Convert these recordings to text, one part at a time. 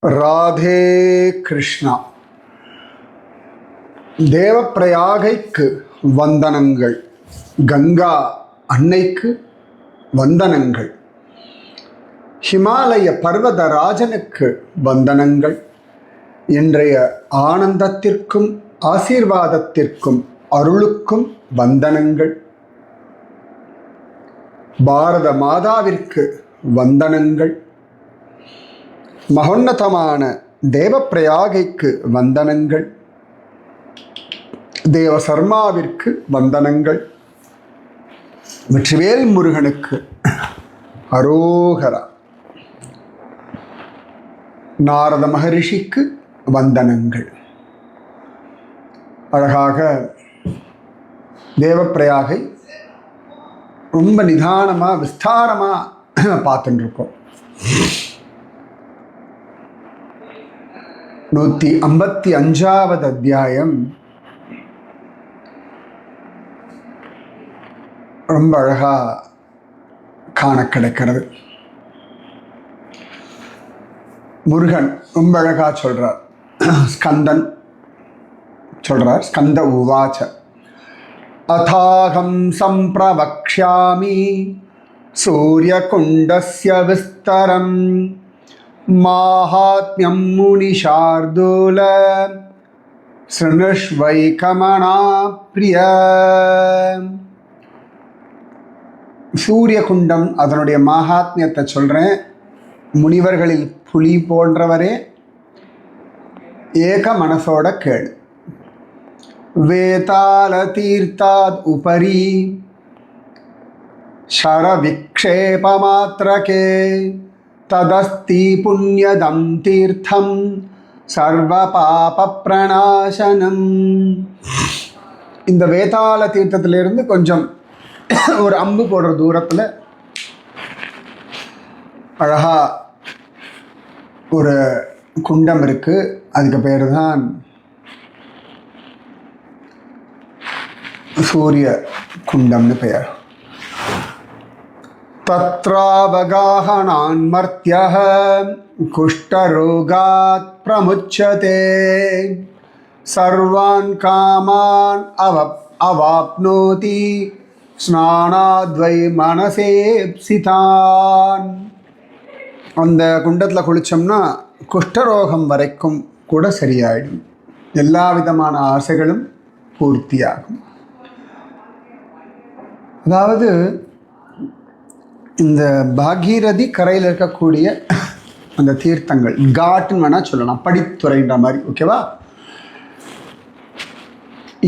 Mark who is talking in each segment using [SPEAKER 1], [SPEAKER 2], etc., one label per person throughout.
[SPEAKER 1] ராதே கிருஷ்ணா. தேவப்பிரயாகைக்கு வந்தனங்கள், கங்கா அன்னைக்கு வந்தனங்கள், ஹிமாலய பர்வதராஜனுக்கு வந்தனங்கள். இன்றைய ஆனந்தத்திற்கும் ஆசீர்வாதத்திற்கும் அருளுக்கும் வந்தனங்கள். பாரத மாதாவிற்கு வந்தனங்கள். மகோன்னதமான தேவப்பிரயாகைக்கு வந்தனங்கள். தேவ சர்மாவிற்கு வந்தனங்கள். வெற்றிவேல் முருகனுக்கு அரோகரா. நாரத மகரிஷிக்கு வந்தனங்கள். அழகாக தேவப்பிரயாகை ரொம்ப நிதானமாக விஸ்தாரமாக பார்த்துட்டு இருக்கோம். 155வது அத்தியாயம் ரொம்ப அழகா காண கிடைக்கிறது. முருகன் ரொம்ப அழகா சொல்றார். ஸ்கந்தன் சொல்றார், ஸ்கந்த உவாச்ச அதாகம் சம்பிரவக்ஷ்யாமி சூரியகுண்டஸ்ய விஸ்தரம் மாஹாத்மியம் முனிஷார்தூல ஸ்ருணுஷ்வைகமனா பிரிய. சூரியகுண்டம் அதனுடைய மகாத்மியத்தை சொல்கிறேன். முனிவர்களில் புலி போன்றவரே ஏக மனசோட கேளு. வேதால தீர்த்தாத் உபரி ஷரவிக்ஷேபமாத்ரகே ததஸ்தி புண்ணியதம் தீர்த்தம் சர்வ பாப பிரணாசனம். இந்த வேதாள தீர்த்தத்திலிருந்து கொஞ்சம் ஒரு அம்பு போடுற தூரத்தில் அழகா ஒரு குண்டம் இருக்கு. அதுக்கு பேர் தான் சூரிய குண்டம்னு பெயர். தத்ராவகாஹனான் மர்த்யஹ குஷ்டரோகாத் பிரமுச்யதே சர்வான் காமான் அவாப்னோதி ஸ்நானாத்வை மனசேப்சிதான். அந்த குண்டத்தில் குளித்தோம்னா குஷ்டரோகம் வரைக்கும் கூட சரியாயிடும். எல்லா விதமான ஆசைகளும் பூர்த்தியாகும். அதாவது இந்த பாகீரதி கரையில் இருக்கக்கூடிய அந்த தீர்த்தங்கள், காட்டுன்னு வேணால் சொல்லலாம், படித்துறைன்ற மாதிரி. ஓகேவா?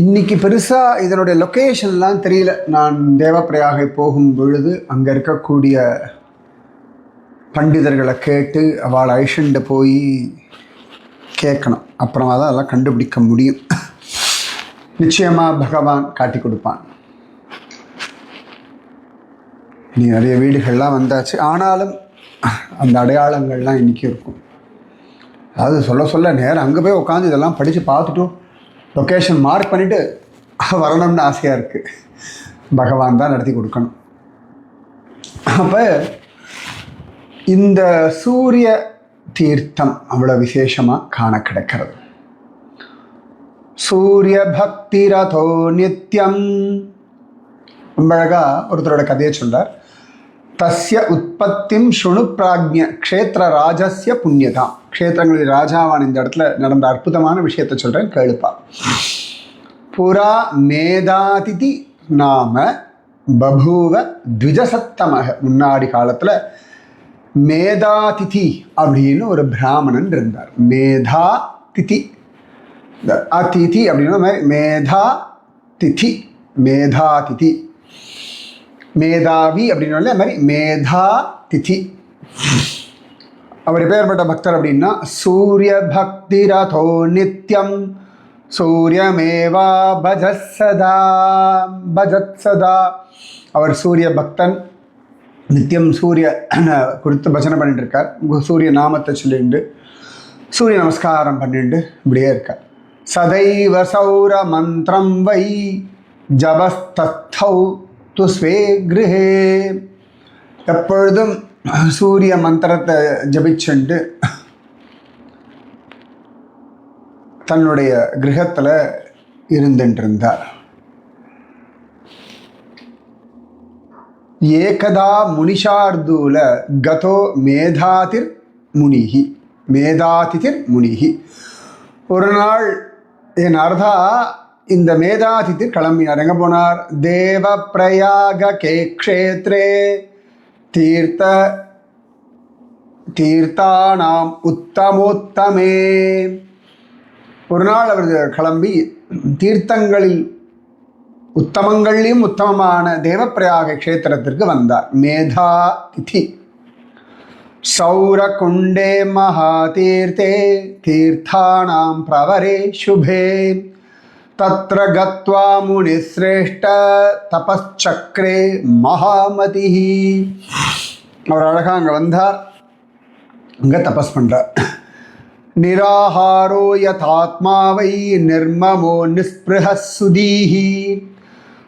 [SPEAKER 1] இன்னைக்கு பெருசாக இதனுடைய லொக்கேஷன்லாம் தெரியல. நான் தேவப்பிரயாகை போகும் பொழுது அங்கே இருக்கக்கூடிய பண்டிதர்களை கேட்டு அவளை அழிச்சுண்டு போய் கேட்கணும். அப்புறமா தான் அதெல்லாம் கண்டுபிடிக்க முடியும். நிச்சயமாக பகவான் காட்டி கொடுப்பான். இனி நிறைய வீடுகள்லாம் வந்தாச்சு. ஆனாலும் அந்த அடையாளங்கள்லாம் இன்றைக்கி இருக்கும். அதாவது சொல்ல சொல்ல நேரம் அங்கே போய் உட்காந்து இதெல்லாம் படித்து பார்த்துட்டு லொக்கேஷன் மார்க் பண்ணிவிட்டு வரணும்னு ஆசையாக இருக்குது. பகவான் தான் நடத்தி கொடுக்கணும். அப்போ இந்த சூரிய தீர்த்தம் அவ்வளோ விசேஷமாக காண கிடைக்கிறது. சூரிய பக்தி ரதோ நித்யம். ரொம்ப அழகா ஒருத்தரோட கதையை சொல்றார். தஸ்ய உற்பத்திம் சுணு பிராக்ஞ க்ஷேத்திர ராஜஸ்ய புண்ணியதாம். க்ஷேத்திரங்களில் ராஜாவான் இந்த இடத்துல நடந்த அற்புதமான விஷயத்தை சொல்கிறேன், கேளுப்பா. புரா மேதாதிதி நாம பபூவ த்விஜசத்தமக. முன்னாடி காலத்தில் மேதாதிதி அப்படின்னு ஒரு பிராமணன் இருந்தார். மேதா திதி, இந்த அதிதி அப்படின்னா மேதா திதி, மேதாதிதி. மேதாவி அப்படின்னாலே அது மாதிரி மேதா திதி. அவர் எப்பேற்பட்ட பக்தர் அப்படின்னா சூரிய பக்தி ரதோ நித்யம் சூரியமேவா பஜத் சதா பஜத் சதா. அவர் சூரிய பக்தன். நித்தியம் சூரிய குறித்து பஜனை பண்ணிட்டு இருக்கார். சூரிய நாமத்தை சொல்லிட்டு சூரிய நமஸ்காரம் பண்ணிட்டு இப்படியே இருக்கார். சதைவ சௌர மந்திரம் வை ஜபஸ்தௌ துஸ்வே கிருஹே. எப்பொழுதும் சூரிய மந்திரத்தை ஜபிச்சுண்டு தன்னுடைய கிரகத்தில் இருந்துட்டு ஏகதா முனிஷார்தூல கதோ மேதாதிர் முனிகி. ஒரு நாள் என் அர்த்தா இந்த மேதாதிதிர் கிளம்பினார். எங்கே போனார்? தேவ பிரயாக கேக்ஷேத்ரே தீர்த்தானாம் உத்தமோத்தமே. ஒரு நாள் அவர் கிளம்பி தீர்த்தங்களில் உத்தமங்கள்லையும் உத்தமமான தேவப்பிரயாக க்ஷேத்திரத்திற்கு வந்தார். மேதாதிதி சௌரகுண்டே மகாதீர்த்தே தீர்த்தானாம் பிரவரே சுபே தத்ர கத்வா முனிஸ்ரேஷ்ட தபச்சக்ரே மகாமதி. அவர் அழகாக அங்கே வந்தார், அங்கே தபஸ் பண்ணுறார். நிராஹாரோ யதாத்மாவை நிர்மமோ நிஸ்பிருஹ சுதீஹி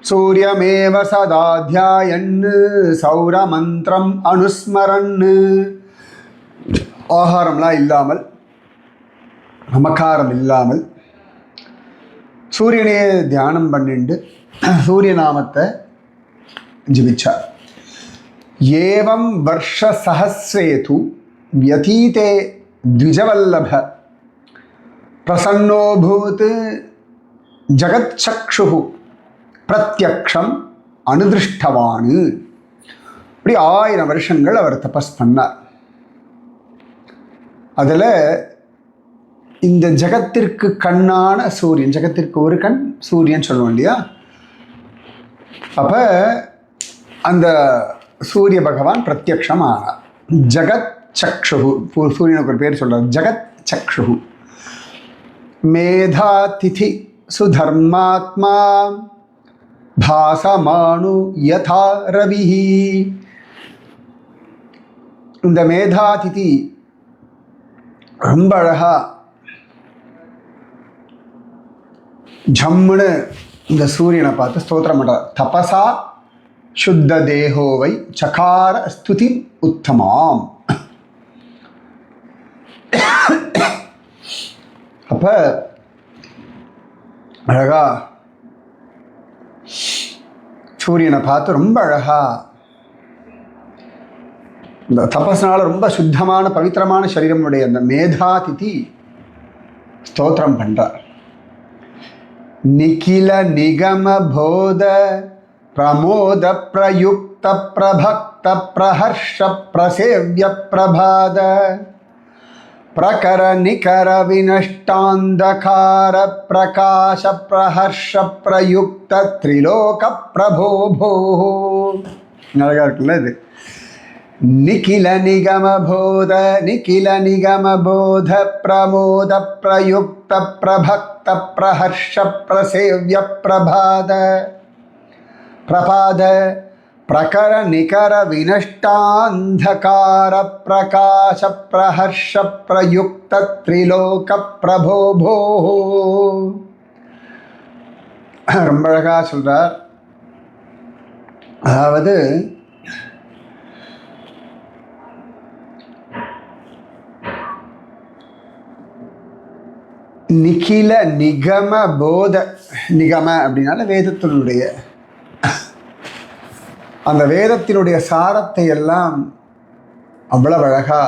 [SPEAKER 1] சூரியமேவ சதாத்யாயன் சௌரமந்திரம் அனுஸ்மரன். ஆகாரம்லாம் இல்லாமல், நமக்காரம் இல்லாமல் சூரியனையே தியானம் பண்ணிண்டு சூரிய நாமத்தை ஜபிச்சார். ஏவம் வருஷ சஹஸ்ரேது வியதீதே த்விஜவல்லப பிரசன்னோபூத் ஜகச்சக்ஷு பிரத்யக்ஷம் அனுதிருஷ்டவானு. இப்படி 1000 வருஷங்கள் அவர் தபஸ் பண்ணார். அதில் இந்த ஜகத்திற்கு கண்ணான சூரியன், ஜகத்திற்கு ஒரு கண் சூரியன் சொல்லுவோம் இல்லையா, அப்போ அந்த சூரிய பகவான் பிரத்யக்ஷம் ஆனார். ஜகத் சக்ஷு, சூரியனுக்கு ஒரு பேர் சொல்கிறார், ஜகத் சக்ஷு. மேதாதிதி சுதர்மாத்மா பாசமானு யதா ரவிஹி. இந்த மேதாதிதி ரொம்ப அழகா ஜம்முன்னு இந்த சூரியனை பார்த்து ஸ்தோத்திரம் பண்ணுறார். தபசா சுத்த தேகோவை சகார ஸ்துதி உத்தமாம். அப்ப அழகா சூரியனை பார்த்து ரொம்ப அழகா இந்த தபஸ்னால ரொம்ப சுத்தமான பவித்திரமான சரீரமுடைய அந்த மேதாதிதி ஸ்தோத்திரம் பண்றார். நிகில நிகம போத பிரமோத பிரயுக்த பிரபக்த பிரஹர்ஷ பிரசேவ்ய பிரபாத பிரகர நிகர வினஷ்டாந்தகார பிரகாச பிரஹர்ஷ பிரயுக்த திரிலோக பிரபோ போ. அழகா இருக்குல்ல இது. நிகில நிகம போத பிரமோத பிரயுக்த பிரபக்த பிரஹர்ஷ பிரசேவ்ய பிரபாத பிரகர நிகர வினஷ்டாந்தகார பிரகாச பிரஹர்ஷ பிரயுக்த திரிலோக பிரபோ போ. ரொம்ப அழகா சொல்றார். அதாவது நிகில நிகம போத, நிகம அப்படின்னால வேதத்தினுடைய அந்த வேதத்தினுடைய சாரத்தை எல்லாம் அவ்வளவு அழகா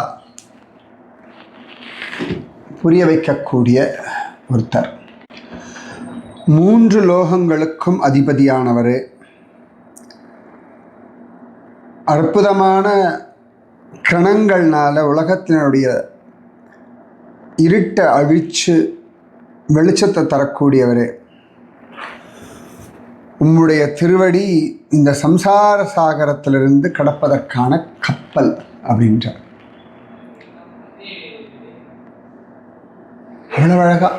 [SPEAKER 1] புரிய வைக்கக்கூடிய ஒருத்தர். 3 லோகங்களுக்கும் அதிபதியானவர். அற்புதமான கணங்கள்னால உலகத்தினுடைய இருட்டை அழிச்சு வெளிச்சத்தை தரக்கூடியவர். உம்முடைய திருவடி இந்த சம்சார சாகரத்திலிருந்து கடப்பதற்கான கப்பல் அப்படின்றார். அவ்வளவு அழகா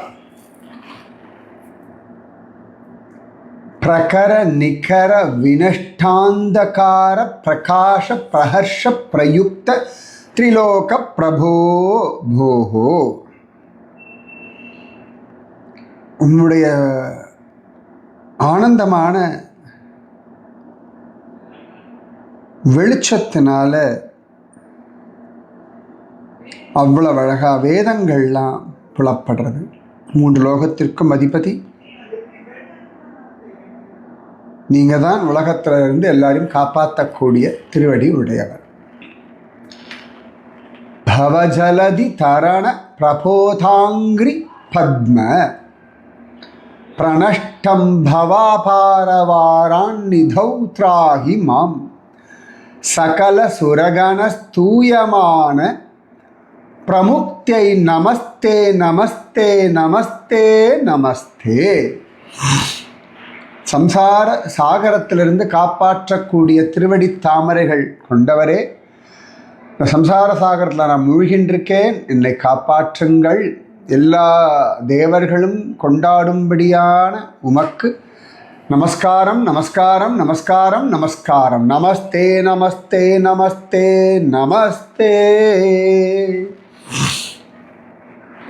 [SPEAKER 1] பிரகர நிகர வினஷ்டாந்தகார பிரகாஷ பிரஹர்ஷ பிரயுக்த திரிலோக பிரபோ போஹோ. உன்னுடைய ஆனந்தமான வெளிச்சத்தினால அவ்வளவு அழகா வேதங்கள்லாம் புலப்படுறது. மூன்று லோகத்திற்கும் அதிபதி நீங்கள் தான். உலகத்தில் இருந்து எல்லாரையும் காப்பாற்றக்கூடிய திருவடி உடையவர். பவஜலதி தரண பிரபோதாங்கிரி பத்ம பிரணஷ்டம் பவாபாரவாரான் நிதௌ த்ராஹி மாம் சகல சுரகண ஸ்தூயமான பிரமுக்தியை நமஸ்தே நமஸ்தே நமஸ்தே நமஸ்தே. சம்சார சாகரத்திலிருந்து காப்பாற்றக்கூடிய திருவடி தாமரைகள் கொண்டவரே, இந்த சம்சார சாகரத்தில் நான் மூழ்கின்றிருக்கேன், என்னை காப்பாற்றுங்கள். எல்லா தேவர்களும் கொண்டாடும்படியான உமக்கு நமஸ்காரம் நமஸ்காரம் நமஸ்காரம் நமஸ்காரம். நமஸ்தே நமஸ்தே நமஸ்தே நமஸ்தே.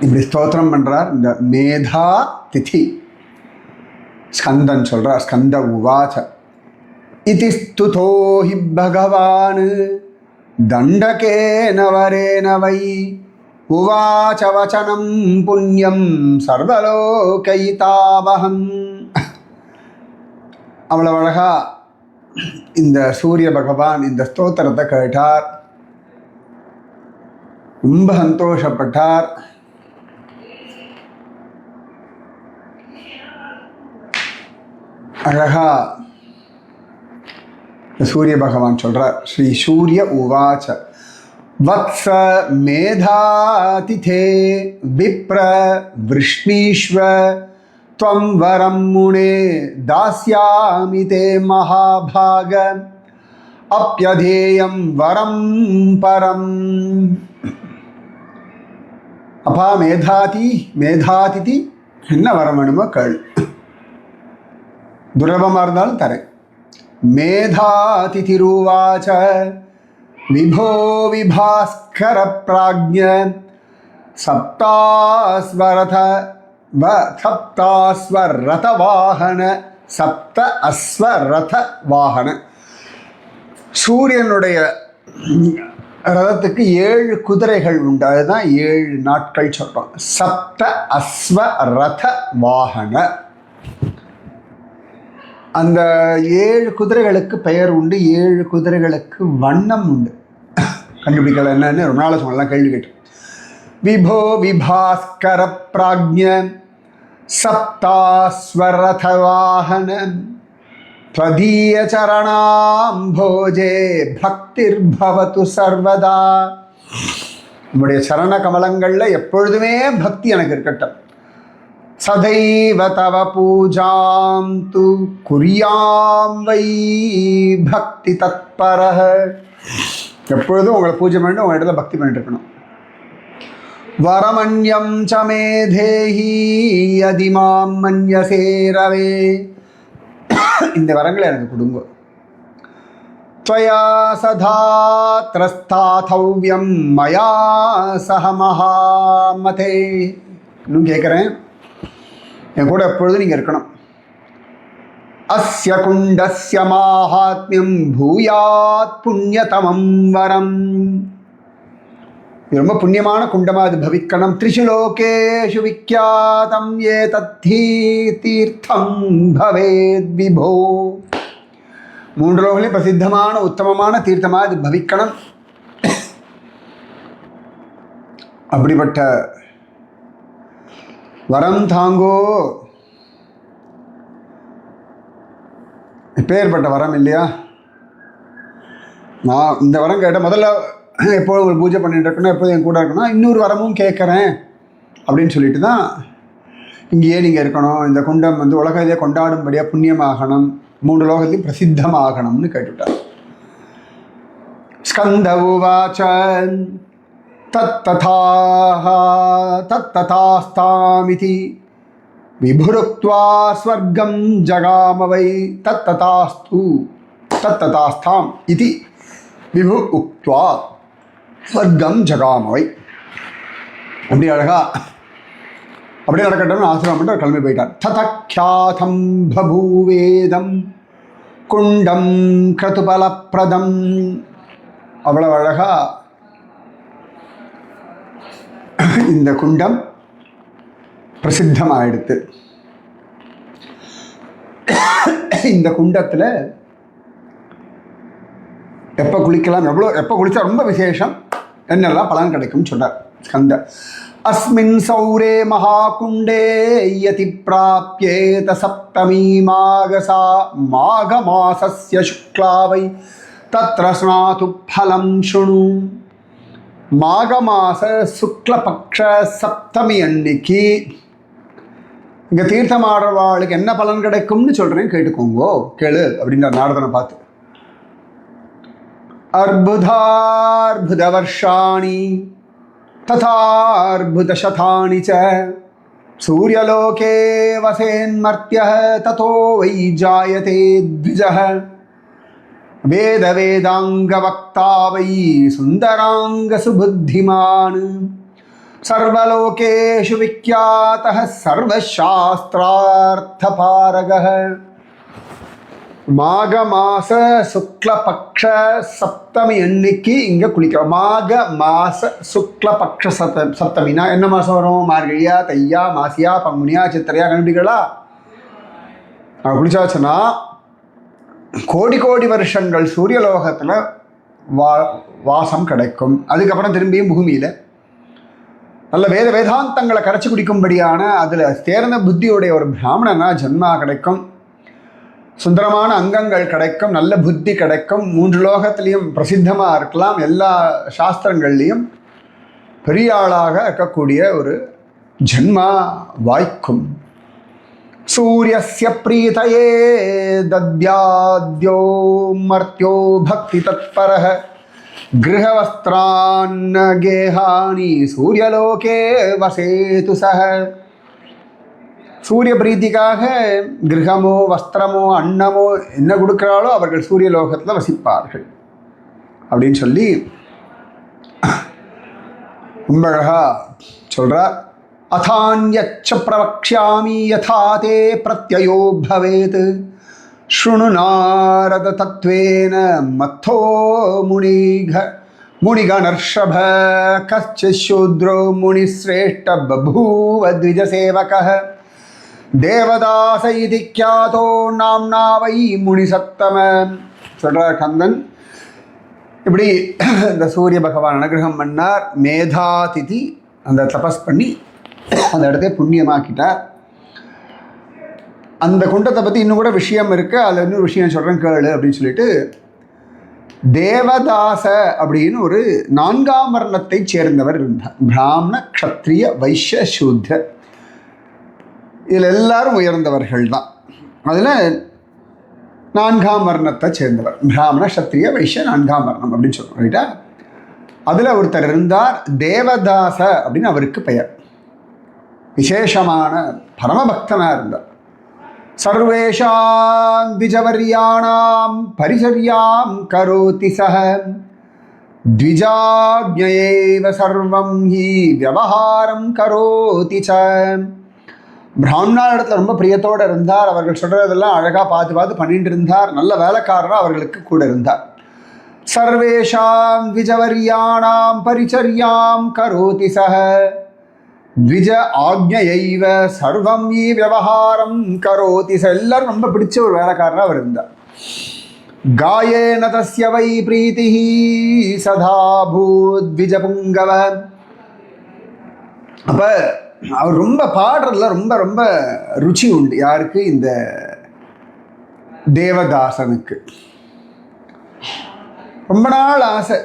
[SPEAKER 1] இப்படி ஸ்தோத்திரம் பண்றார். இந்த மேதா திதி ஸ்கந்தன் சொல்றார். ஸ்கந்த உவாச்ச இதி ஸ்துதோ ஹி பகவான் தண்டகேன வரேன வை உவாச்ச வசனம் புண்ணியம் சர்வலோகைதாவஹம். அவ்வளவு அழகா இந்த சூரிய பகவான் இந்த ஸ்தோத்திரத்தை கேட்டார், ரொம்ப சந்தோஷப்பட்டார். அழகா சூரிய பகவான் சொல்றார். ஸ்ரீ சூரிய உவாச்ச வத்ஸ மேதாதிதே விப்ர விஷ்ணீஸ்வ த்வம் வரம் முனே தாஸ்யாமி தே மகாபாக அப்யதேயம் வரம் பரம். அப்பா மேதாதிதி என்ன வரம் வேணுமோ கேள், துர்லபமாக இருந்தாலும் தரேன். மேதாதிதிருவாச்ச விபோ விபாஸ்கர பிராஜ்ஞ சப்தாஸ்வரத வாகன சப்த அஸ்வரத வாகன. சூரியனுடைய ரதத்துக்கு 7 குதிரைகள் உண்டு, அதுதான் 7 நாட்கள் சொல்றோம். சப்த அஸ்வரத வாகன. அந்த 7 குதிரைகளுக்கு பெயர் உண்டு, 7 குதிரைகளுக்கு வண்ணம் உண்டு. கண்டுபிடிக்கல என்னன்னு ரொம்ப நாள் சொல்லலாம், கேள்வி கேட்டு. விபோ விபாஸ்கர பிராஜ்ஞ சப்தாஸ்வரத வாகன த்வதீய சரணாம்போஜே பக்திர் பவது சர்வதா. நம்முடைய சரண கமலங்கள்ல எப்பொழுதுமே பக்தி எனக்கு இருக்கட்டும். சதைவ தவ பூஜாம் து குறியாம் வை பக்தி தத்பரஹ. எப்பொழுதும் உங்களை பூஜை பண்ணிட்டு உங்க இடத்துல பக்தி பண்ணிட்டு இருக்கணும். வரமண்யம் ச மே தேஹி அதிமாம் மன்யசே ரவே. இந்த வரங்களை எனக்கு கொடுங்க. த்வயா சதா த்ரஸ்தாதவ்யம் மயா சஹ மகாமதே. இன்னும் கேட்குறேன், என் கூட எப்பொழுதும் நீங்கள் இருக்கணும். அஸ்ய குண்டஸ்ய மாஹாத்மியம் பூயாத் புண்ணியதமம் வரம். இது ரொம்ப புண்ணியமான குண்டமாக அது பவிக்கணும். த்ரிஷு லோகேஷு விக்யாதம் ஏ தத்தி தீர்த்தம் பவேத் விபோ. 3 லோகங்களையும் பிரசித்தமான உத்தமமான தீர்த்தமாக அது பவிக்கணும். அப்படிப்பட்ட வரம் தாங்கோ. இப்பேற்பட்ட வரம் இல்லையா? நான் இந்த வரம் கேட்ட முதல்ல எப்போதும் உங்களுக்கு பூஜை பண்ணிட்டு இருக்கணும், எப்போதும் என் கூட இருக்கணும், இன்னொரு வரமும் கேட்குறேன் அப்படின்னு சொல்லிட்டு தான் இங்கேயே நீங்கள் இருக்கணும். இந்த குண்டம் உலகத்திலே கொண்டாடும்படியாக புண்ணியமாகணும், 3 லோகத்தையும் பிரசித்தமாகணும்னு கேட்டுவிட்டார். ஸ்கந்த உவாச்ச தத்ததாஸ்தாமிதி விபுருக்த்வா ஸ்வர்கம் ஜகாமவை தத்ததாஸ்து தத்ததாஸ்தாம் இதி விபு உக்த்வா ஸ்வர்கம் ஜகாமவை. அப்படி அழகா அப்படி நடக்கட்டும்னு ஆசிரமம் பண்ணிட்டு கிளம்பி போயிட்டார். ததக்யாதம் பபூவேதம் குண்டம் கிருதுபலப்பிரதம். அவ்வளவு அழகா இந்த குண்டம் பிரசித்தமாயிடுத்து. இந்த குண்டத்தில் எப்போ குளிக்கலாம், எப்போ குளித்தா ரொம்ப விசேஷம், என்னெல்லாம் பலன் கிடைக்கும்னு சொல்கிறார் ஸ்கந்தர். அஸ்மின் சௌரே மகாகுண்டே யதி பிராப்யேத சப்தமீ மாகசா மாகமாசஸ்ய சுக்லாவை தத்ர ஸ்நாது பலம் சுணு. மாகமாச சுக்லபக்ஷ சப்தமி அன்னைக்கு இங்கே தீர்த்தமாடுறவாளுக்கு என்ன பலன் கிடைக்கும்னு சொல்கிறேன், கேட்டுக்கோங்கோ, கேளு அப்படின்ற நாரதனை பார்த்து. அர்புதார்புத வர்ஷாணி ததார்புதசதானி ச சூரியலோகே வசேன்மர்த்யः ததோ வை ஜாயதே த்விஜः வேத வேதாங்க வக்தா வை சுந்தராங்க சுபுத்திமான் சர்வலோகேஷு விக்யாதः சர்வசாஸ்திரார்த்தபாரகः. மாக மாச சுக்லபக்ஷ சப்தமி அன்னைக்கு இங்கே குளிக்கிறோம். மாக மாச சுக்லபக்ஷ சப்தமினா என்ன மாதம் வரும்? மார்கழியா, தையா, மாசியா, பங்குனியா, சித்திரையா, கண்டுபிடிகளா? குளிச்சாச்சுன்னா கோடி கோடி வருஷங்கள் சூரியலோகத்தில் வாசம் கிடைக்கும். அதுக்கப்புறம் திரும்பியும் பூமியில் நல்ல வேதாந்தங்களை கரைச்சி குடிக்கும்படியான அதில் தேர்ந்த புத்தியுடைய ஒரு பிராமணனா ஜன்மா கிடைக்கும். சுந்தரமான அங்கங்கள் கிடைக்கும், நல்ல புத்தி கிடைக்கும், 3 லோகத்திலையும் பிரசித்தமாக இருக்கலாம், எல்லா சாஸ்திரங்கள்லேயும் பெரிய ஆளாக இருக்கக்கூடிய ஒரு ஜன்மா வாய்க்கும். சூரியஸ்ய பிரீதயே தத்யாத்யோ மர்த்யோ பக்தி தத்பரஹ கிரகவஸ்திரான் கேஹானி சூரியலோகே வசேது சஹ. சூரிய பிரீத்திக்காக கிரகமோ வஸ்திரமோ அன்னமோ என்ன கொடுக்குறாளோ அவர்கள் சூரியலோகத்தில் வசிப்பார்கள் அப்படின்னு சொல்லி ரொம்ப அழகா சொல்கிறார். அதான்யச்ச பிரவக்ஷ்யாமி யதா தே பிரத்யயோ பவேத் ஸ்ருணு நாரத தத்வேன மத்தோ முனிகணர்ஷப கஷ்சித் சூத்ரோ முனிஸ்ரேஷ்ட பபூவ த்விஜசேவகः தேவதாச இதி க்யாதோ நாம்னா வை முனிசத்தம. சொல்கிறார் கந்தன். இப்படி இந்த சூரிய பகவான் அனுகிரகம் பண்ணார். மேதாதிதி அந்த தபஸ் பண்ணி அந்த இடத்த புண்ணியமாக்கிட்டார். அந்த குண்டத்தை பற்றி இன்னும் கூட விஷயம் இருக்குது, அதில் இன்னொரு விஷயம் சொல்கிறேன் கேளு அப்படின்னு சொல்லிட்டு, தேவதாச அப்படின்னு ஒரு 4ஆம் வர்ணத்தை சேர்ந்தவர் இருந்தார். பிராமண, க்ஷத்ரிய, வைஷ்ய, சூத்ர, இதில் எல்லாரும் உயர்ந்தவர்கள் தான். அதில் 4ஆம் வர்ணத்தை சேர்ந்தவர் பிராமண, க்ஷத்ரிய, வைஷ்ய, 4ஆம் வர்ணம் அப்படின்னு சொல்லுவோம், ரைட்டா? அதில் ஒருத்தர் இருந்தார், தேவதாச அப்படின்னு அவருக்கு பெயர். விசேஷமான பரமபக்தனாக இருந்தார். சர்வேஷாம் த்விஜவர்யாணாம் பரிசர்யாம் கரோதி சஹ த்விஜாக்ஞயேவ சர்வம் ஹி வியவஹாரம் கரோதி ச. பிராமணா இடத்துல ரொம்ப பிரியத்தோடு இருந்தார். அவர்கள் சொல்கிறதெல்லாம் அழகாக பார்த்து பண்ணிட்டு இருந்தார். நல்ல வேலைக்காரராக அவர்களுக்கு கூட இருந்தார். சர்வேஷாம் த்விஜவர்யாணாம் பரிச்சர்யாம் கரோதி சஹ த்விஜ ஆக்ஞயைவ சர்வம் ஈ வியவஹாரம் கரோதி ச. எல்லாரும் ரொம்ப பிடிச்ச ஒரு வேலைக்காரராக அவர் இருந்தார். காயேன தஸ்ய வை பிரீதிஹி சதா பூத் த்விஜ புங்கவ. அப்போ அவர் ரொம்ப பாடுறதுல ரொம்ப ரொம்ப ருச்சி உண்டு. யாருக்கு? இந்த தேவதாசனுக்கு. ரொம்ப நாள் ஆசை,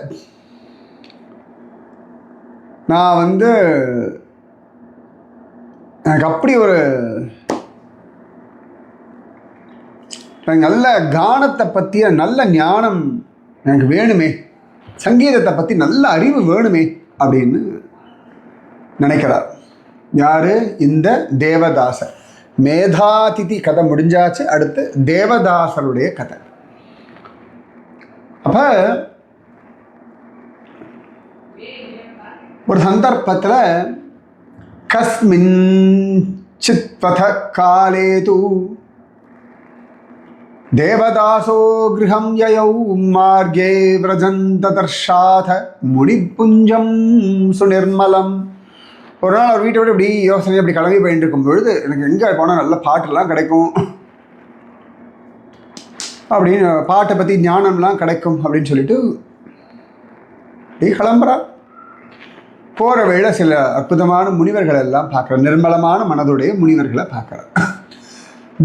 [SPEAKER 1] நான் எனக்கு அப்படி ஒரு நல்ல கானத்தை பற்றிய நல்ல ஞானம் எனக்கு வேணுமே, சங்கீதத்தை பற்றி நல்ல அறிவு வேணுமே அப்படின்னு நினைக்கிறார். யாரு? இந்த தேவதாசர். மேதாதிதி கதை முடிஞ்சாச்சு, அடுத்து தேவதாசருடைய கதை. அப்போ ஒரு சந்தர்ப்பத்தில் கஸ்மின் சித்வத காலே தூ தேவதாசோ கிருஹம் யயௌ மார்கே விரஜந்த தர்ஷாத முனிப்புஞ்சம் சுநிர்மலம் ஒரு நாள் அவர் வீட்டை விட்டு இப்படி யோசனை அப்படி கிளம்பி போயிட்டு இருக்கும் பொழுது எனக்கு எங்கே போனால் நல்ல பாட்டெல்லாம் கிடைக்கும் அப்படின்னு, பாட்டை பற்றி ஞானம்லாம் கிடைக்கும் அப்படின்னு சொல்லிட்டு இப்படி கிளம்புறார். போகிற வழியில சில அற்புதமான முனிவர்கள் எல்லாம் பார்க்குறார். நிர்மலமான மனதுடைய முனிவர்களை பார்க்குறார்.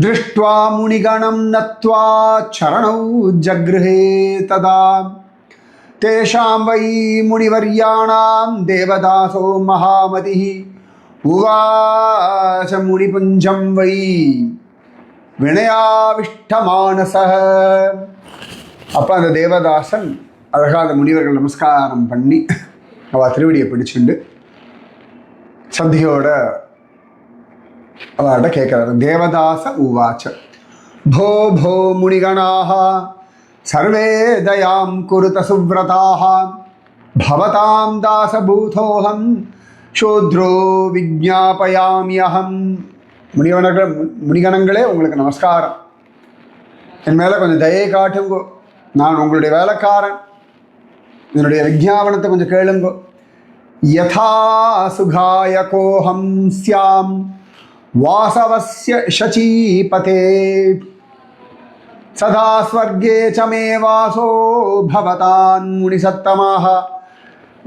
[SPEAKER 1] திருஷ்டுவா முனிகணம் நத்வா சரணௌ ஜக்ருஹே ததா தேஷாம் வை முனிவர்யாணாம் தேவதாசோ மகாமதி உவாச முனிபுஞ்சம் வை வினயாவிஷ்டமானச. அப்போ அந்த தேவதாசன் அழகாத முனிவர்கள் நமஸ்காரம் பண்ணி அவள் திருவடியை பிடிச்சுண்டு சத்தியோட அவட கேட்குறாரு. தேவதாச உவாச்ச போ போ முனிகணாக சர்வே தயாம் குருத சுவ்ரதாக பவதாம் தாசபூதோஹம் சூத்ரோ விஜ்ஞாபயாமியஹம். முனிகணங்களே உங்களுக்கு நமஸ்காரம். என் மேலே கொஞ்சம் தயை காட்டுங்கோ. நான் உங்களுடைய வேலைக்காரன். என்னுடைய விஜ்ஞாபனத்தை கொஞ்சம் கேளுங்கோ. யதா சுகாய கோஹம் ஸ்யாம் வாசவஸ்ய ஷசீபதே சதா ஸ்வர்கே சமே வாசோ பவதான் முனிசத்தமாக.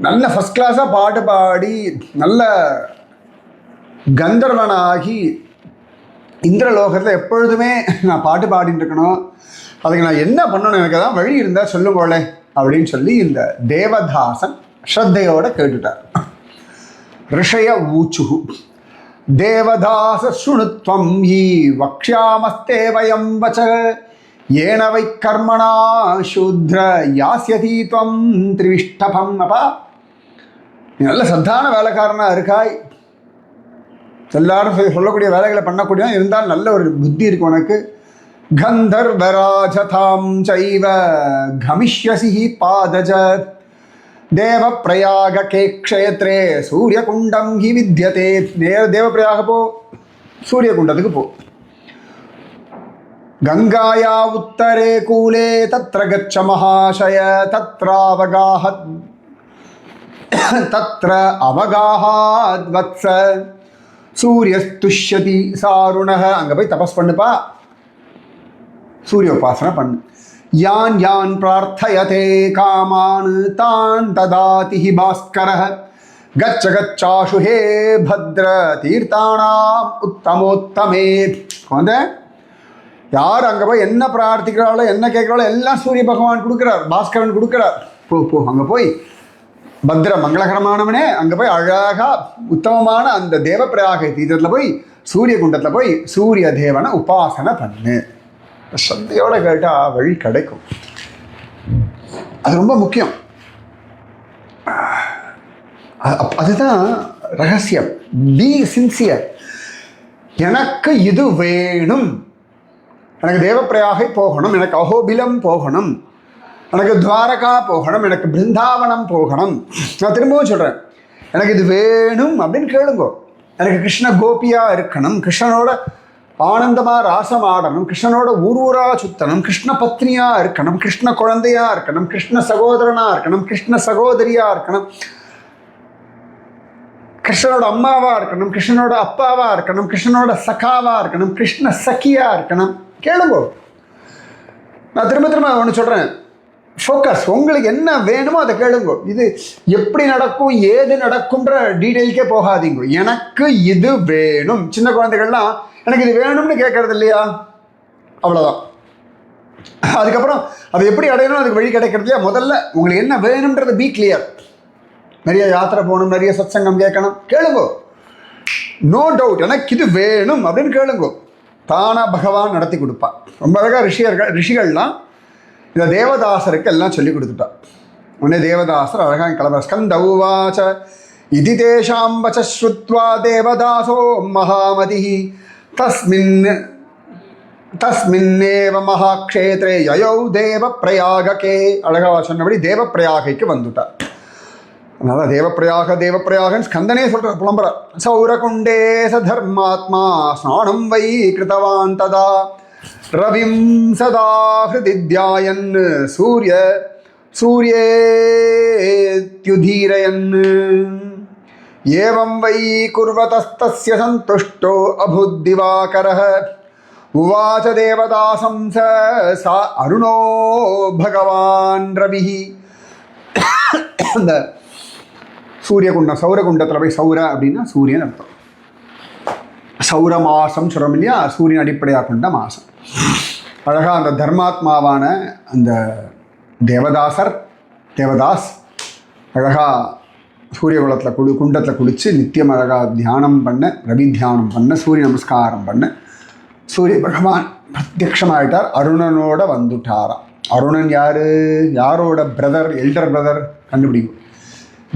[SPEAKER 1] நல்ல ஃபஸ்ட் கிளாஸாக பாட்டு பாடி நல்ல கந்தர்வனாகி இந்திரலோகத்தில் எப்பொழுதுமே நான் பாட்டு பாடிட்டு இருக்கணும். அதுக்கு நான் என்ன பண்ணணும், எனக்கு தான் வழி இருந்தால் சொல்லுங்கோளே அப்படின்னு சொல்லி இந்த தேவதாசன் ஸ்ரத்தையோட கேட்டுட்டார். ரிஷய ஊச்சுகு தேவதாச சுணுத்வம் ஈ வக்ஷ்யாமஸ்தே வயம் வச்ச ஏன வை கர்மணா சூத்ர யாஸ்யதி துவம் திரிவிஷ்டபம். அப்பா நீ நல்ல சத்தான வேலைக்காரனாக இருக்காய். எல்லாரும் சொல்லக்கூடிய வேலைகளை பண்ணக்கூடிய இருந்தால் நல்ல ஒரு புத்தி இருக்கு உனக்கு. கந்தர்வராஜதாம் சைவ கமிஷ்யசி பாதஜ தேவ பிரயாக கே க்ஷேத்ரே சூரிய குண்டம் ஹி வித்யதே. நேர தேவ பிரயாக போ, சூரிய குண்டத்துக்கு போ. கங்காயா உத்தரே கூலே தத்ர கச்ச மகாசய தத்ர அவகாஹாத் வத்ஸ சூரியஸ்துஷ்யதி சாருணஹ. அங்கே போய் தபஸ் பண்ணுப்பா, சூரிய உபாசனை பண்ணு. யான் யான் பிரார்த்தயதே காமான் தான் ததாதி ஹி பாஸ்கரஹ கச்ச கச்சாஷு ஹே பத்ர தீர்த்தானாம் உத்தமோத்தமே. வந்து யார் அங்கே போய் என்ன பிரார்த்திக்கிறாளோ என்ன கேட்குறாளோ எல்லாம் சூரிய பகவான் கொடுக்குறார், பாஸ்கரன் கொடுக்குறார். போ போ அங்கே போய் பத்ர மங்களகரமானவனே அங்கே போய் அழகாக உத்தமமான அந்த தேவப்பிரயாக தீர்த்தத்தில் போய் சூரிய குண்டத்தில் போய் சூரிய தேவனை உபாசனை பண்ணு. சந்தையோட கேட்டால் வழி கிடைக்கும். அது ரொம்ப முக்கியம். அதுதான் ரகசியம். B sincere. எனக்கு இது வேணும், எனக்கு தேவப்பிரயாகை போகணும், எனக்கு அஹோபிலம் போகணும், எனக்கு துவாரகா போகணும், எனக்கு பிருந்தாவனம் போகணும். நான் திரும்பவும் சொல்கிறேன், எனக்கு இது வேணும் அப்படின்னு கேளுங்கோ. எனக்கு கிருஷ்ண கோபியாக இருக்கணும், கிருஷ்ணனோட ஆனந்தமாக ராசம் ஆடணும், கிருஷ்ணனோட ஊரூரா சுத்தணும், கிருஷ்ண பத்னியாக இருக்கணும், கிருஷ்ண குழந்தையாக இருக்கணும், கிருஷ்ண சகோதரனாக இருக்கணும், கிருஷ்ண சகோதரியாக இருக்கணும், கிருஷ்ணனோட அம்மாவாக இருக்கணும், கிருஷ்ணனோட அப்பாவாக இருக்கணும், கிருஷ்ணனோட சகாவாக இருக்கணும், கிருஷ்ண சகியாக இருக்கணும். கேளுங்கோ. நான் திரும்ப திரும்ப ஒன்று சொல்கிறேன், ஃபோக்கஸ். உங்களுக்கு என்ன வேணுமோ அதை கேளுங்கோ. இது எப்படி நடக்கும் ஏது நடக்கும்ன்ற டீட்டெயிலுக்கே போகாதீங்க. எனக்கு இது வேணும். சின்ன குழந்தைகள்லாம் எனக்கு இது வேணும்னு கேட்கறது இல்லையா, அவ்வளோதான். அதுக்கப்புறம் அதை எப்படி அடையணும், அதுக்கு வழி கிடைக்கிறது இல்லையா. முதல்ல உங்களுக்கு என்ன வேணும்ன்றது பி கிளியர். நிறைய யாத்திரை போகணும், நிறைய சத்சங்கம் கேட்கணும், கேளுங்கோ. நோ டவுட் எனக்கு இது வேணும் அப்படின்னு கேளுங்கோ. தானா பகவான் நடத்தி கொடுப்பான். ரொம்ப அழகாக ரிஷிகள்லாம் இந்த தேவதாசருக்கு எல்லாம் சொல்லி கொடுத்துட்டா. உடனே தேவதாசர் அழகாக கிளம்ப ஸ்கந்த உவாச்ச இதி தேஷாம் வச ஸ்ருத்வா தேவதாசோ மகாமதி தஸ்மின்னேவ மகாக்ஷேத்ரே யயௌ தேவ பிரயாகே. அழகாக சொன்னபடி தேவ பிரயாகைக்கு வந்துட்டார். அதனால தேவப்பிரயாகன்னு ஸ்கந்தனே சொல்கிறார், புலம்புறார். சௌரகுண்டே ச தர்மாத்மா ஸ்நானம் வை கிருத்தவான் ததா ரவிம் சதா ஹிருதி தியாயன் சூரியேத்யுதீரயன் ஏவம் வை குர்வதஸ்தஸ்ய சந்துஷ்டோ அபுத்திவாகரः உவாச தேவதாசம் ச அருணோ பகவான் ரவிஹி. அந்த சூரியகுண்டம் சௌரகுண்டத்தில் போய் சௌர அப்படின்னா சூரியன் அர்த்தம். சௌர மாசம் சொல்கிறோம் இல்லையா, சூரியன் அடிப்படையாக கொண்ட மாதம். அழகாக அந்த தர்மாத்மாவான அந்த தேவதாஸ் அழகாக சூரிய குலத்தில் குண்டத்தில் குளித்து நித்தியம் அழகாக தியானம் பண்ண, ரவி தியானம் பண்ண, சூரிய நமஸ்காரம் பண்ண சூரிய பகவான் பிரத்யக்ஷமாயிட்டார். அருணனோட வந்துட்டாராம். அருணன் யாரோட பிரதர், எல்டர் பிரதர் கண்டுபிடிக்கும்.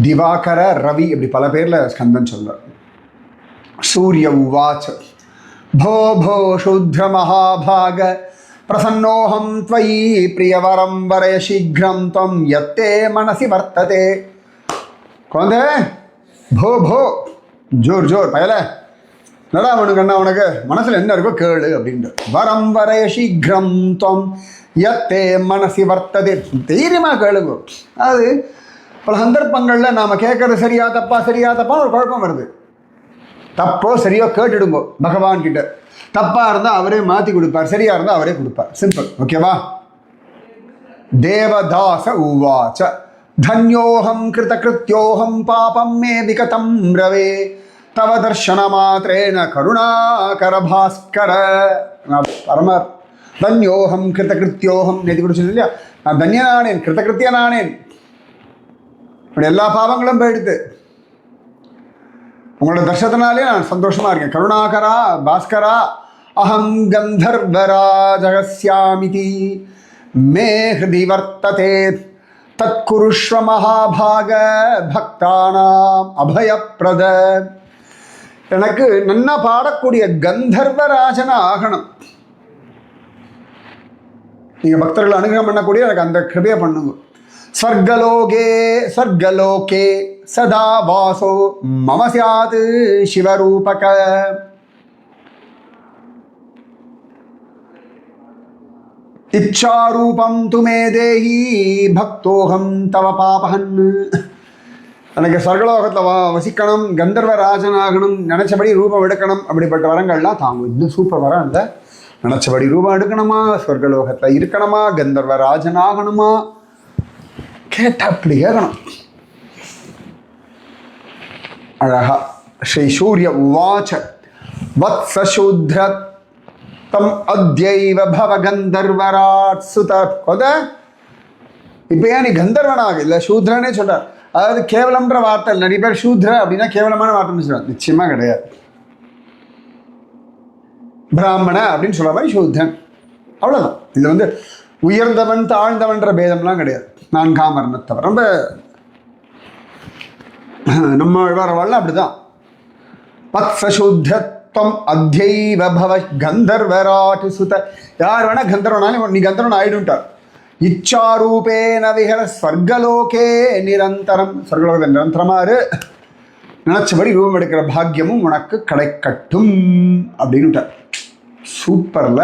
[SPEAKER 1] திவாகர ரவி இப்படி பல பேரில் ஸ்கந்தன் சொல்றார். சூரிய உவாச்ச போ போ சூத்ர மகாபாக பிரசன்னோஹம் த்வயி பிரியவரம் வரய சீக்கிரம் துவம் யத்தே மனசி வர்த்ததே. குழந்தை போ போ ஜோர் ஜோர் பயல நடா அவனுக்கு அண்ணா, உனக்கு மனசில் என்ன இருக்கோ கேளு அப்படின்ற. வரம் வரய சீக்கிரம் துவம் யத்தே மனசி வர்த்ததே. தைரியமாக கேளுங்க. அது பல சந்தர்ப்பங்களில் நாம் கேட்கறது சரியா தப்பான்னு ஒரு குழப்பம் வருது. தப்போ சரியோ கேட்டுடுங்கோ பகவான் கிட்ட. தப்பாக இருந்தால் அவரே மாற்றி கொடுப்பார், சரியாக இருந்தால் அவரே கொடுப்பார். சிம்பிள். ஓகேவா? தேவதாச உவாச்ச தன்யோஹம் கிருதகிருத்யோஹம் பாபம் மே விகதம் ரவே தவ தர்ஷன மாத்திரேன கருணாகர பாஸ்கர. பரம தன்யோஹம் கிருதகிருத்யோஹம் நேற்று கூட சொல்லி இல்லையா, நான் தன்யனானேன், கிருத்தகிருத்தியனானேன், இப்படி எல்லா பாவங்களும் போயிடுது. உங்களோட தர்ஷத்தினாலே நான் சந்தோஷமா இருக்கேன். கருணாகரா பாஸ்கரா அஹம் கந்தர்வராஜகஸ்யாமிதி மே ஹிருதி வர்த்ததே தத்குருஷ்வ மகாபாக பக்தானாம் அபயப்பிரத. எனக்கு நன்னா பாடக்கூடிய கந்தர்வராஜன ஆகணும். நீங்க பக்தர்கள் அனுகிரகம் பண்ணக்கூடிய எனக்கு அந்த கிருபையை பண்ணுங்க. ஸ்வர்கலோகே சதா வாசோ மம ஸ்யாத் சிவரூபக. இச்சாரூபம் துமே தேஹி பக்தோகம் தவ பாபஹன். எனக்கு ஸ்வர்கலோகத்தில் வசிக்கணும், கந்தர்வராஜனாகணும், நினச்சபடி ரூபம் எடுக்கணும், அப்படிப்பட்ட வரங்கள்லாம் தாங்கும். இன்னும் சூப்பர் வரம் இல்லை. நினச்சபடி ரூபம் எடுக்கணுமா, ஸ்வர்கலோகத்தில் இருக்கணுமா, கந்தர்வராஜனாகணுமா, கேட்டால் அப்படி கேட்கணும். அழகா ஸ்ரீ சூரிய உவாச்ச வத்ஸ சூத்ர தம் அத்யைவ பவ கந்தர்வராட் சுத. இப்போ ஏன் நீ கந்தர்வனாக இல்லை சூத்ரனே சொல்றார். அதாவது கேவலம்ன்ற வார்த்தை இல்லை. நிறைய பேர் சூத்ர அப்படின்னா கேவலமான வார்த்தைன்னு சொல்றாங்க. நிச்சயமா கிடையாது. பிராமண அப்படின்னு சொல்ற மாதிரி சூத்ரன், அவ்வளோதான். இதில் உயர்ந்தவன் தாழ்ந்தவன்ற பேதம்லாம் கிடையாது. நான் காமர்ணத்தவர் ரொம்ப நம்ம வரவாள் அப்படிதான். பத்சூத்தம் அத்யைவ பவ கந்தர்வராட் சுத. யார் வேணா கந்தர்வனாலும் நீ கந்தர்வன் ஆயிடுட்டார். இச்சாரூபேன விஹர ஸ்வர்கலோகே நிரந்தரம். ஸ்வர்கலோகத்தை நிரந்தரமாறு நினைச்சபடி ரூபம் எடுக்கிற பாக்கியமும் உனக்கு கிடைக்கட்டும் அப்படின்னுட்டார். சூப்பர்ல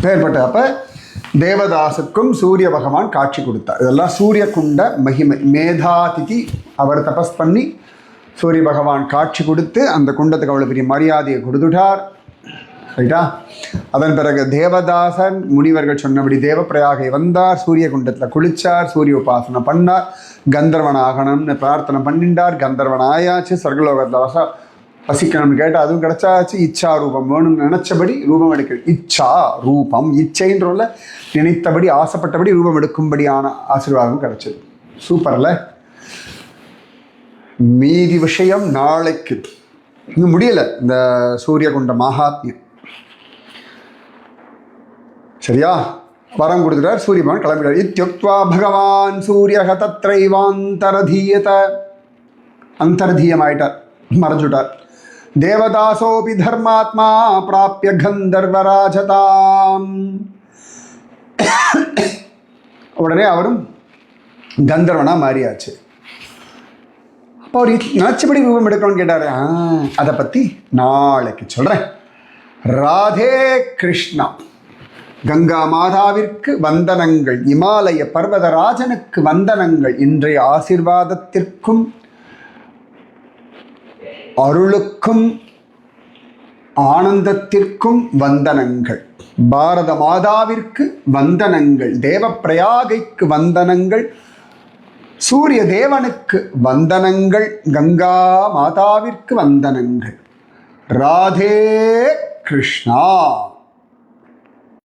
[SPEAKER 1] பேர்பட்ட. அப்ப தேவதாசுக்கும் சூரிய பகவான் காட்சி கொடுத்தார். இதெல்லாம் சூரிய குண்ட மகிமை. மேதாதிதி அவர் தபஸ் பண்ணி சூரிய பகவான் காட்சி கொடுத்து அந்த குண்டத்துக்கு அவ்வளோ பெரிய மரியாதையை கொடுத்துட்டார். ரைட்டா? அதன் பிறகு தேவதாசன் முனிவர்கள் சொன்னபடி தேவப்பிரயாகை வந்தார், சூரிய குண்டத்தில் குளிச்சார், சூரிய உபாசனை பண்ணார், கந்தர்வன் ஆகணும்னு பிரார்த்தனை பண்ணிட்டார். கந்தர்வன் ஆயாச்சு, சொர்க்கலோகத்தில் வசிக்கணும்னு கேட்டால் அதுவும் கிடைச்சாச்சு. இச்சா ரூபம் வேணும்னு நினைச்சபடி ரூபம் எடுக்க. இச்சா ரூபம் இச்சைன்றோல நினைத்தபடி ஆசைப்பட்டபடி ரூபம் எடுக்கும்படியான ஆசீர்வாதம் கிடைச்சது. சூப்பர்ல. மீதி விஷயம் நாளைக்கு. இன்னும் முடியலை இந்த சூரிய குண்ட மகாத்மியம். சரியா? வரம் கொடுத்துட்டார். சூரிய பகவான் கிளம்பிட்டார். இத்யுக்த்வா பகவான் சூரியக தத்ரைவாந்தரதீயத. அந்தர்தீயமாயிட்டார், மறைஞ்சுட்டார். தேவதாசோபி தர்மாத்மா பிராப்ய கந்தர்வராஜதாம். உடனே அவரும் கந்தர்வனா மாறியாச்சு. அப்போ அவர் நினச்சபடி ரூபம் எடுக்கணும்னு கேட்டார். அதை பற்றி நாளைக்கு சொல்கிறேன். ராதே கிருஷ்ணா. கங்கா மாதாவிற்கு வந்தனங்கள், இமாலய பர்வதராஜனுக்கு வந்தனங்கள். இன்றைய ஆசீர்வாதத்திற்கும் அருளுக்கும் ஆனந்தத்திற்கும் வந்தனங்கள். பாரத மாதாவிற்கு வந்தனங்கள், தேவப்பிரயாகைக்கு வந்தனங்கள், சூரிய தேவனுக்கு வந்தனங்கள், கங்கா மாதாவிற்கு வந்தனங்கள். ராதே கிருஷ்ணா.